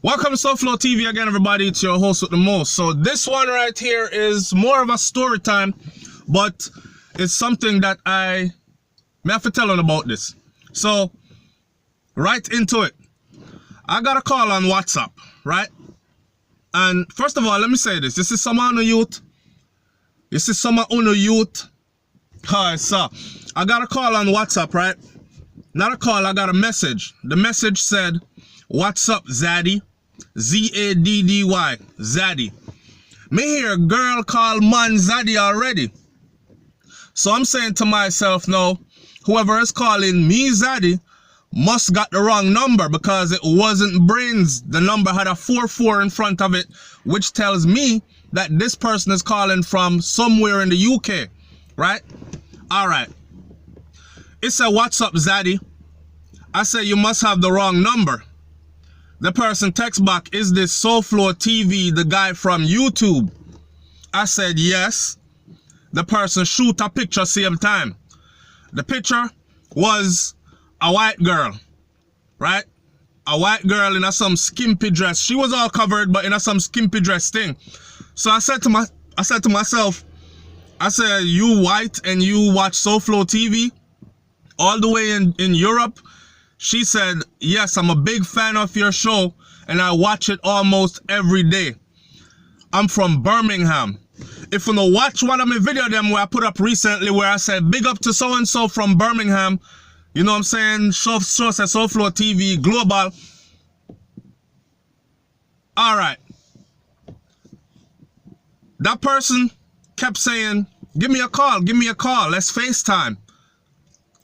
Welcome to SouFLoTV again, everybody. It's your host with the most. So this one right here is more of a story time, but it's something that I may have to tell you about this. So right into it. I got a call on WhatsApp, right? And first of all, let me say this. This is someone on the youth. This is someone on the youth. Hi, so I got a call on WhatsApp, right? Not a call, I got a message. The message said, "What's up, Zaddy?" Z-A-D-D-Y, Zaddy. Me hear a girl call man Zaddy already. So I'm saying to myself, no, whoever is calling me Zaddy must got the wrong number because it wasn't Brains. The number had a 44 in front of it, which tells me that this person is calling from somewhere in the UK, right? All right. It said, "What's up, Zaddy?" I said, "You must have the wrong number." The person texts back, "Is this SouFLoTV, the guy from YouTube?" I said, "Yes." The person shoot a picture same time. The picture was a white girl, right? A white girl in a some skimpy dress. She was all covered, but in a some skimpy dress thing. So I said to myself, I said, "You white and you watch SouFLoTV all the way in Europe?" She said, "Yes, I'm a big fan of your show and I watch it almost every day. I'm from Birmingham. If you know watch one of my videos them where I put up recently where I said big up to so-and-so from Birmingham, you know what I'm saying? Show says SouFLoTV Global." Alright. That person kept saying, give me a call, let's FaceTime."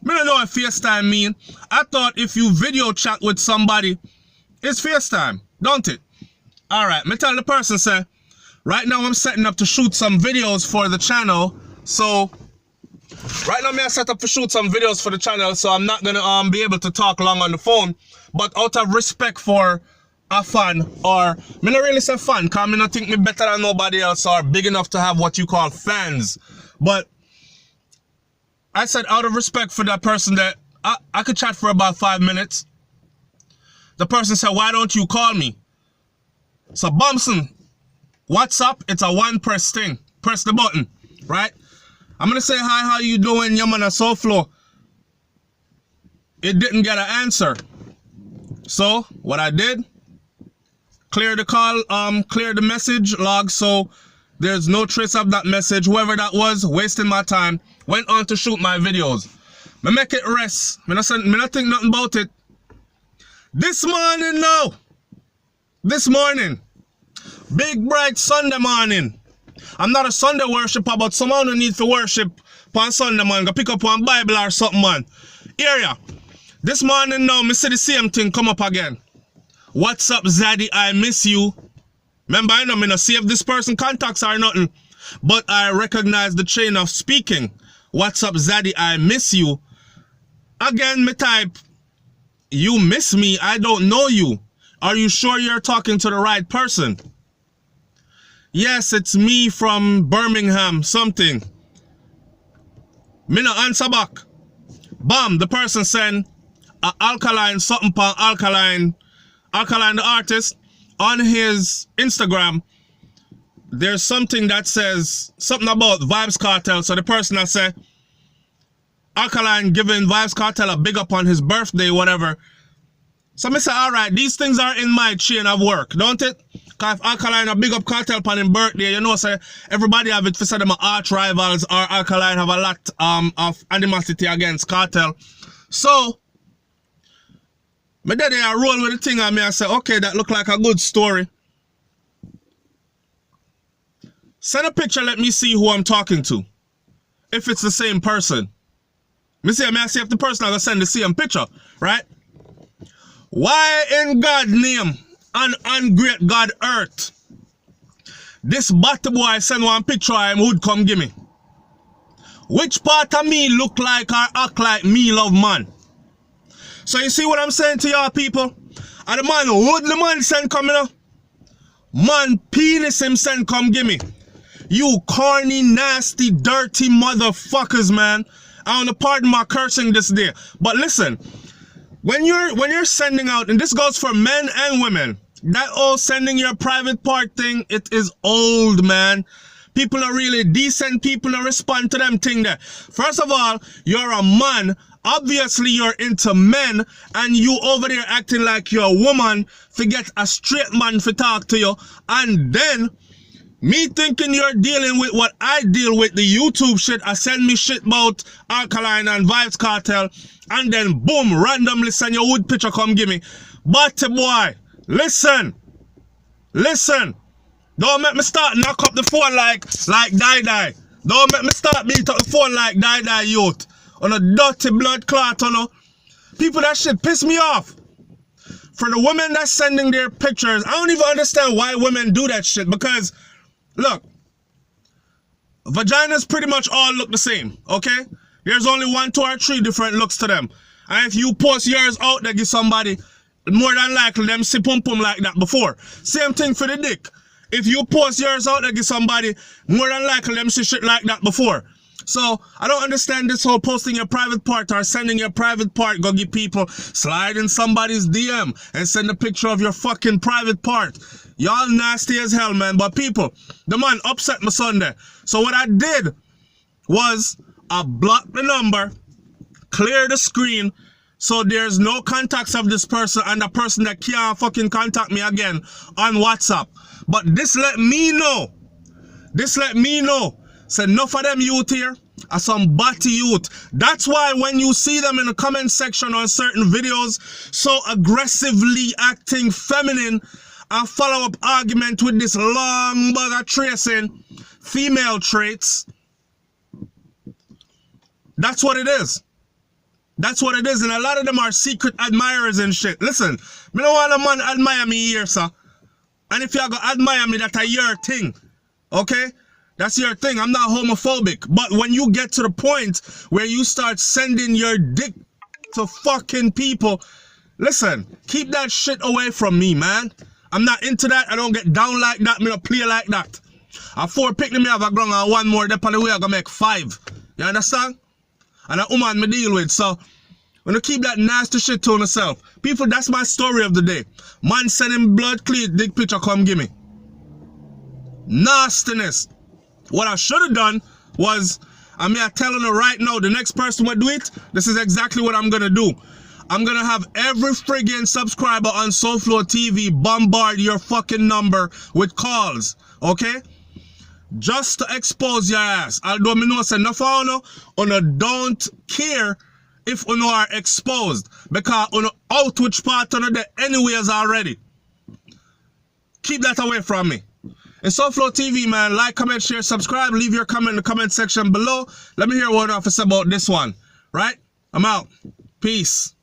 I don't know what FaceTime mean. I thought if you video chat with somebody, it's FaceTime, don't it? Alright, me tell the person, say, right now I'm setting up to shoot some videos for the channel. So, right now I set up to shoot some videos for the channel, so I'm not gonna be able to talk long on the phone. But out of respect for a fan, or, me not really say fan, cause me not think me better than nobody else or big enough to have what you call fans. But I said out of respect for that person that I could chat for about 5 minutes. The person said, "Why don't you call me?" So Bumson, WhatsApp, it's a one press thing. Press the button, right? I'm gonna say, "Hi, how you doing? Yeah, man, SouFLo." It didn't get an answer. So what I did, clear the call, clear the message log, so there's no trace of that message. Whoever that was, wasting my time. Went on to shoot my videos. Me make it rest. Me not think nothing about it. This morning now. This morning. Big bright Sunday morning. I'm not a Sunday worshipper, but someone who need to worship on Sunday, man. Go pick up one Bible or something, man. Area. This morning now, me see the same thing come up again. "What's up, Zaddy? I miss you." Remember, I know me not see if this person contacts or nothing, but I recognize the chain of speaking. "What's up, Zaddy? I miss you." Again, me type, "You miss me? I don't know you. Are you sure you're talking to the right person?" "Yes, it's me from Birmingham, something." Me no answer back. Bam, the person send a alkaline something pan alkaline the artist on his Instagram. There's something that says something about Vybz Kartel. So the person that say Alkaline giving Vybz Kartel a big up on his birthday, whatever. So I say, alright, these things are in my chain of work, don't it? Cause if Alkaline a big up Kartel on his birthday, you know, say everybody have it for say them arch rivals, or Alkaline have a lot of animosity against Kartel. So my daddy I roll with the thing and me I say, okay, that look like a good story. Send a picture, let me see who I'm talking to. If it's the same person. I see if the person I gonna send the same picture, right? Why in God's name and great God earth this batty boy send one picture of him would come give me? Which part of me look like or act like me love man? So you see what I'm saying to y'all people? And the man would the man send coming up? Man penis him send come give me. You corny, nasty, dirty motherfuckers, man. I want to pardon my cursing this day. But listen, when you're sending out, and this goes for men and women, That whole sending your private part thing, it is old, man. People are really decent. People are respond to them thing there. First of all, you're a man. Obviously, you're into men, and you over there acting like you're a woman. Forget a straight man for talk to you. And then, me thinking you're dealing with what I deal with, the YouTube shit. I send me shit about Alkaline and Vibes Cartel. And then, boom, randomly send your wood picture come give me. But, boy, listen. Listen. Don't make me start knock up the phone like die. Don't make me start beat up the phone like die youth. On a dirty blood clot, you know. People, that shit piss me off. For the women that's sending their pictures, I don't even understand why women do that shit. Because, look, vaginas pretty much all look the same, okay? There's only 1, 2, or 3 different looks to them. And if you post yours out there, give somebody, more than likely them see pum pum like that before. Same thing for the dick. If you post yours out there, give somebody, more than likely them see shit like that before. So, I don't understand this whole posting your private part or sending your private part, go give people, slide in somebody's DM and send a picture of your fucking private part. Y'all nasty as hell, man. But people, the man upset my Sunday. So what I did was, I blocked the number, clear the screen, so there's no contacts of this person and the person that can't fucking contact me again on WhatsApp. But this let me know. So enough of them youth here are some batty youth. That's why when you see them in the comment section on certain videos, so aggressively acting feminine and follow up argument with this long bag of tracing female traits. That's what it is. That's what it is. And a lot of them are secret admirers and shit. Listen, me don't want a man admire me here, sir. And if you're going to admire me, that's your thing. Okay? That's your thing. I'm not homophobic. But when you get to the point where you start sending your dick to fucking people, listen, keep that shit away from me, man. I'm not into that. I don't get down like that. Me don't play like that. I 4 pick me have a ground and 1 more. Depending on the way I gonna make 5. You understand? And a woman me deal with. So, when you keep that nasty shit to yourself. People, that's my story of the day. Man sending blood clean dick picture come give me. Nastiness. What I should have done was, I'm telling you right now, the next person will do it. This is exactly what I'm gonna do. I'm gonna have every friggin' subscriber on SouFLoTV bombard your fucking number with calls. Okay? Just to expose your ass. Although me know say no for you don't care if you are exposed. Because you out which part of the anyways already. Keep that away from me. It's SouFLoTV, man. Like, comment, share, subscribe. Leave your comment in the comment section below. Let me hear what you have to say about this one. Right? I'm out. Peace.